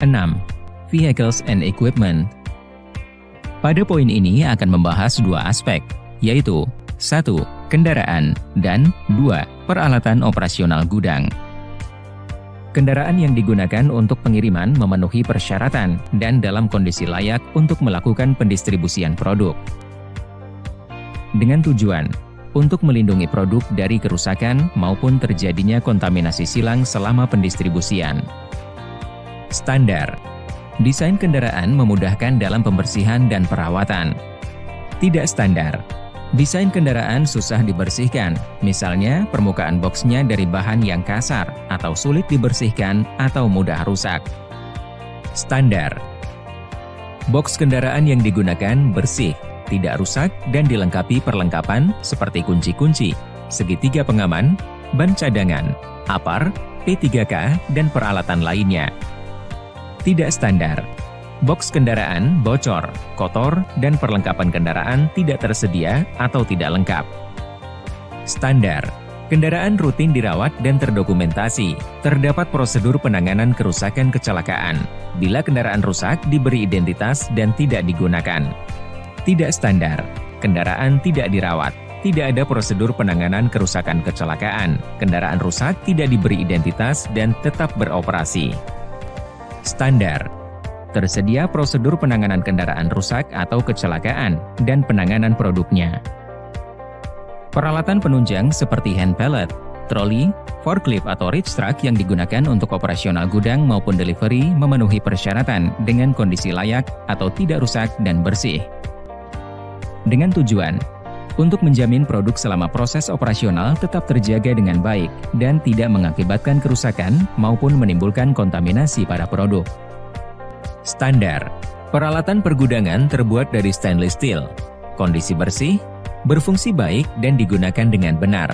6. Vehicles and Equipment. Pada poin ini akan membahas dua aspek, yaitu 1. Kendaraan, dan 2. Peralatan operasional gudang. Kendaraan yang digunakan untuk pengiriman memenuhi persyaratan dan dalam kondisi layak untuk melakukan pendistribusian produk. Dengan tujuan untuk melindungi produk dari kerusakan maupun terjadinya kontaminasi silang selama pendistribusian. Standar. Desain kendaraan memudahkan dalam pembersihan dan perawatan. Tidak standar. Desain kendaraan susah dibersihkan, misalnya permukaan boxnya dari bahan yang kasar atau sulit dibersihkan atau mudah rusak. Standar. Box kendaraan yang digunakan bersih, tidak rusak dan dilengkapi perlengkapan seperti kunci-kunci, segitiga pengaman, ban cadangan, apar, P3K, dan peralatan lainnya. Tidak standar. Box kendaraan bocor, kotor, dan perlengkapan kendaraan tidak tersedia atau tidak lengkap. Standar. Kendaraan rutin dirawat dan terdokumentasi. Terdapat prosedur penanganan kerusakan kecelakaan. Bila kendaraan rusak, diberi identitas dan tidak digunakan. Tidak standar. Kendaraan tidak dirawat. Tidak ada prosedur penanganan kerusakan kecelakaan. Kendaraan rusak tidak diberi identitas dan tetap beroperasi. Standar. Tersedia prosedur penanganan kendaraan rusak atau kecelakaan dan penanganan produknya. Peralatan penunjang seperti hand pallet, troli, forklift atau reach truck yang digunakan untuk operasional gudang maupun delivery memenuhi persyaratan dengan kondisi layak atau tidak rusak dan bersih. Dengan tujuan untuk menjamin produk selama proses operasional tetap terjaga dengan baik dan tidak mengakibatkan kerusakan maupun menimbulkan kontaminasi pada produk. Standar. Peralatan pergudangan terbuat dari stainless steel. Kondisi bersih, berfungsi baik dan digunakan dengan benar.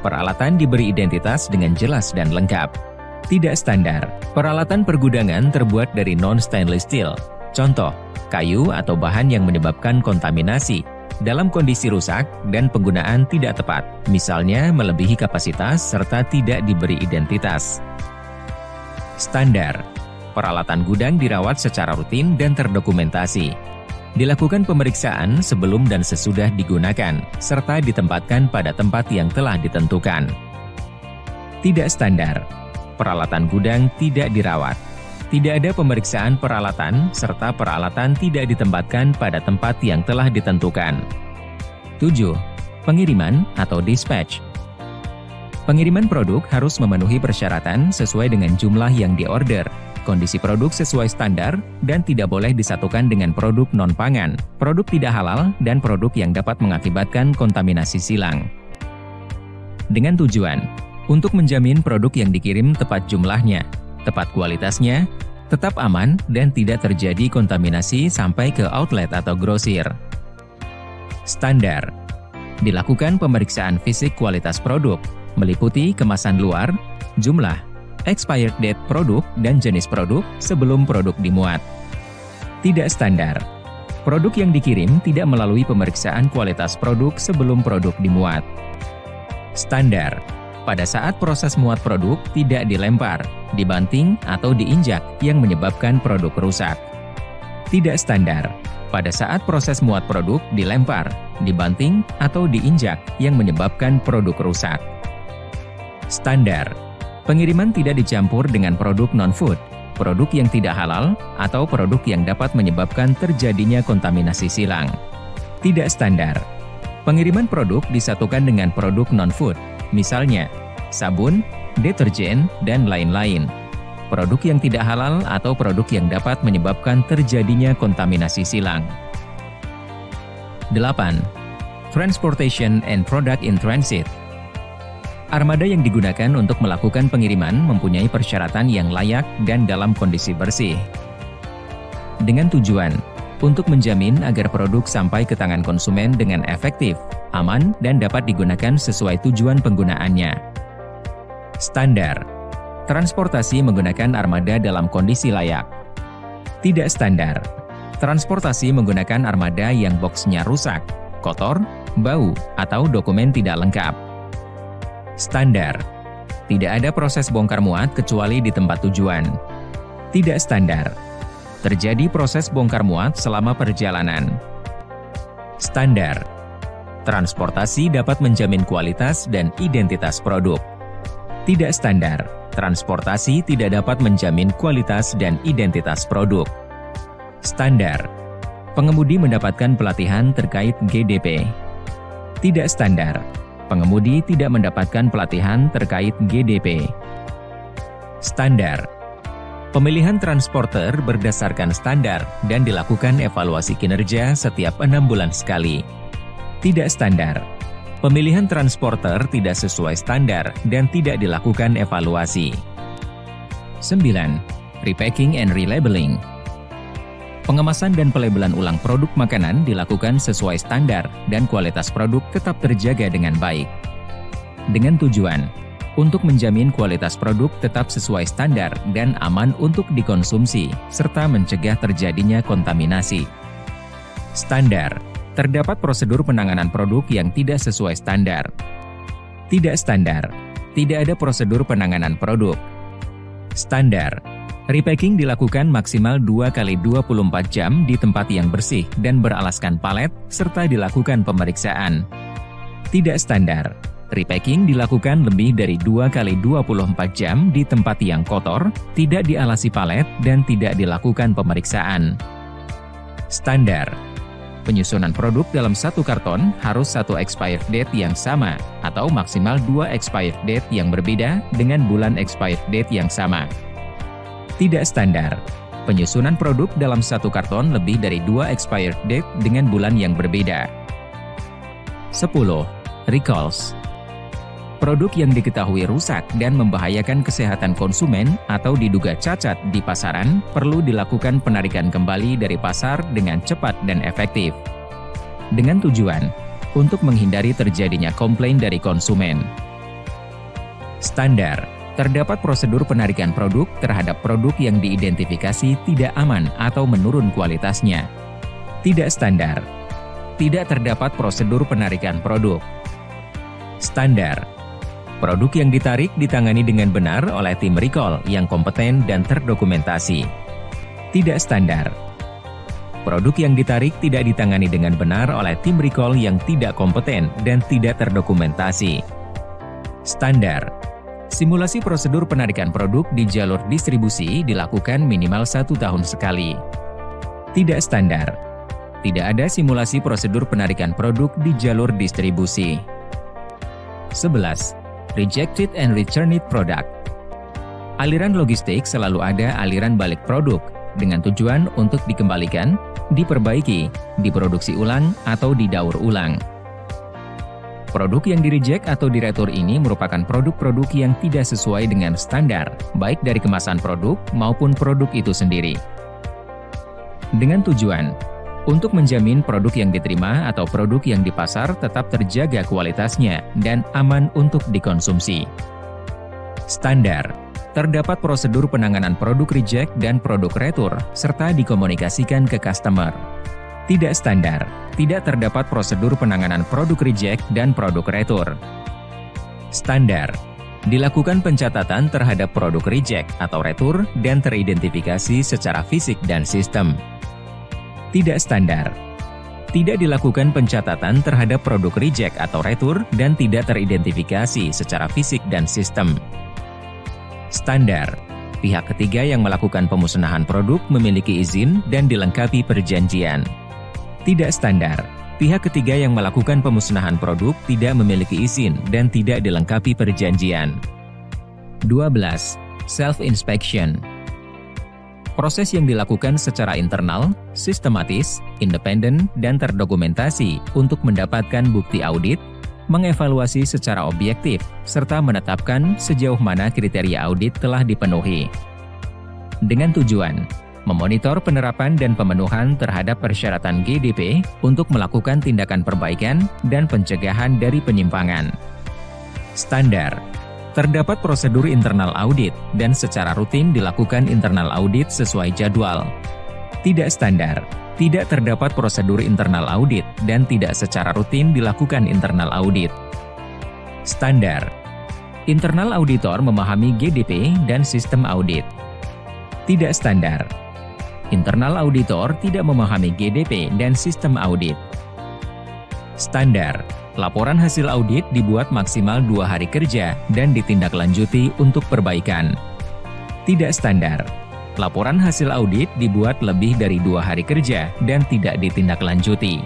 Peralatan diberi identitas dengan jelas dan lengkap. Tidak standar. Peralatan pergudangan terbuat dari non-stainless steel. Contoh, kayu atau bahan yang menyebabkan kontaminasi dalam kondisi rusak dan penggunaan tidak tepat, misalnya melebihi kapasitas serta tidak diberi identitas. Standar. Peralatan gudang dirawat secara rutin dan terdokumentasi. Dilakukan pemeriksaan sebelum dan sesudah digunakan, serta ditempatkan pada tempat yang telah ditentukan. Tidak standar. Peralatan gudang tidak dirawat. Tidak ada pemeriksaan peralatan, serta peralatan tidak ditempatkan pada tempat yang telah ditentukan. 7. Pengiriman atau dispatch. Pengiriman produk harus memenuhi persyaratan sesuai dengan jumlah yang diorder, kondisi produk sesuai standar, dan tidak boleh disatukan dengan produk non-pangan, produk tidak halal, dan produk yang dapat mengakibatkan kontaminasi silang. Dengan tujuan untuk menjamin produk yang dikirim tepat jumlahnya, tepat kualitasnya, tetap aman, dan tidak terjadi kontaminasi sampai ke outlet atau grosir. Standar. Dilakukan pemeriksaan fisik kualitas produk, meliputi kemasan luar, jumlah, expired date produk, dan jenis produk sebelum produk dimuat. Tidak standar. Produk yang dikirim tidak melalui pemeriksaan kualitas produk sebelum produk dimuat. Standar. Pada saat proses muat produk tidak dilempar, dibanting, atau diinjak yang menyebabkan produk rusak. Tidak standar. Pada saat proses muat produk dilempar, dibanting, atau diinjak yang menyebabkan produk rusak. Standar. Pengiriman tidak dicampur dengan produk non-food, produk yang tidak halal, atau produk yang dapat menyebabkan terjadinya kontaminasi silang. Tidak standar. Pengiriman produk disatukan dengan produk non-food, misalnya sabun, deterjen, dan lain-lain. Produk yang tidak halal atau produk yang dapat menyebabkan terjadinya kontaminasi silang. 8. Transportation and Product in Transit. Armada yang digunakan untuk melakukan pengiriman mempunyai persyaratan yang layak dan dalam kondisi bersih. Dengan tujuan untuk menjamin agar produk sampai ke tangan konsumen dengan efektif, aman, dan dapat digunakan sesuai tujuan penggunaannya. Standar. Transportasi menggunakan armada dalam kondisi layak. Tidak standar. Transportasi menggunakan armada yang boxnya rusak, kotor, bau, atau dokumen tidak lengkap. Standar. Tidak ada proses bongkar muat kecuali di tempat tujuan. Tidak standar. Terjadi proses bongkar muat selama perjalanan. Standar. Transportasi dapat menjamin kualitas dan identitas produk. Tidak standar. Transportasi tidak dapat menjamin kualitas dan identitas produk. Standar. Pengemudi mendapatkan pelatihan terkait GDP. Tidak standar. Pengemudi tidak mendapatkan pelatihan terkait GDP. Standar. Pemilihan transporter berdasarkan standar dan dilakukan evaluasi kinerja setiap 6 bulan sekali. Tidak standar. Pemilihan transporter tidak sesuai standar dan tidak dilakukan evaluasi. 9. Repacking and relabeling. Pengemasan dan pelabelan ulang produk makanan dilakukan sesuai standar dan kualitas produk tetap terjaga dengan baik. Dengan tujuan untuk menjamin kualitas produk tetap sesuai standar dan aman untuk dikonsumsi, serta mencegah terjadinya kontaminasi. Standar. Terdapat prosedur penanganan produk yang tidak sesuai standar. Tidak standar. Tidak ada prosedur penanganan produk. Standar. Repacking dilakukan maksimal 2 kali 24 jam di tempat yang bersih dan beralaskan palet, serta dilakukan pemeriksaan. Tidak standar. Repacking dilakukan lebih dari 2 kali 24 jam di tempat yang kotor, tidak dialasi palet, dan tidak dilakukan pemeriksaan. Standar. Penyusunan produk dalam satu karton harus satu expired date yang sama, atau maksimal 2 expired date yang berbeda dengan bulan expired date yang sama. Tidak standar. Penyusunan produk dalam satu karton lebih dari 2 expired date dengan bulan yang berbeda. 10. Recalls. Produk yang diketahui rusak dan membahayakan kesehatan konsumen atau diduga cacat di pasaran perlu dilakukan penarikan kembali dari pasar dengan cepat dan efektif. Dengan tujuan untuk menghindari terjadinya komplain dari konsumen. Standar. Terdapat prosedur penarikan produk terhadap produk yang diidentifikasi tidak aman atau menurun kualitasnya. Tidak standar. Tidak terdapat prosedur penarikan produk. Standar. Produk yang ditarik ditangani dengan benar oleh tim recall yang kompeten dan terdokumentasi. Tidak standar. Produk yang ditarik tidak ditangani dengan benar oleh tim recall yang tidak kompeten dan tidak terdokumentasi. Standar. Simulasi prosedur penarikan produk di jalur distribusi dilakukan minimal 1 tahun sekali. Tidak standar. Tidak ada simulasi prosedur penarikan produk di jalur distribusi. 11. Rejected and returned product. Aliran logistik selalu ada aliran balik produk dengan tujuan untuk dikembalikan, diperbaiki, diproduksi ulang, atau didaur ulang. Produk yang di-reject atau diretur ini merupakan produk-produk yang tidak sesuai dengan standar, baik dari kemasan produk maupun produk itu sendiri. Dengan tujuan untuk menjamin produk yang diterima atau produk yang di pasar tetap terjaga kualitasnya dan aman untuk dikonsumsi. Standar. Terdapat prosedur penanganan produk reject dan produk retur, serta dikomunikasikan ke customer. Tidak standar. Tidak terdapat prosedur penanganan produk reject dan produk retur. Standar. Dilakukan pencatatan terhadap produk reject atau retur dan teridentifikasi secara fisik dan sistem. Tidak standar. Tidak dilakukan pencatatan terhadap produk reject atau retur dan tidak teridentifikasi secara fisik dan sistem. Standar. Pihak ketiga yang melakukan pemusnahan produk memiliki izin dan dilengkapi perjanjian. Tidak standar. Pihak ketiga yang melakukan pemusnahan produk tidak memiliki izin dan tidak dilengkapi perjanjian. 12. Self-inspection. Proses yang dilakukan secara internal, sistematis, independen, dan terdokumentasi untuk mendapatkan bukti audit, mengevaluasi secara objektif, serta menetapkan sejauh mana kriteria audit telah dipenuhi. Dengan tujuan memonitor penerapan dan pemenuhan terhadap persyaratan GDP untuk melakukan tindakan perbaikan dan pencegahan dari penyimpangan. Standar. Terdapat prosedur internal audit dan secara rutin dilakukan internal audit sesuai jadwal. Tidak standar. Tidak terdapat prosedur internal audit dan tidak secara rutin dilakukan internal audit. Standar. Internal auditor memahami GDP dan sistem audit. Tidak standar. Internal auditor tidak memahami GDP dan sistem audit. Standar. Laporan hasil audit dibuat maksimal 2 hari kerja dan ditindaklanjuti untuk perbaikan. Tidak standar. Laporan hasil audit dibuat lebih dari 2 hari kerja dan tidak ditindaklanjuti.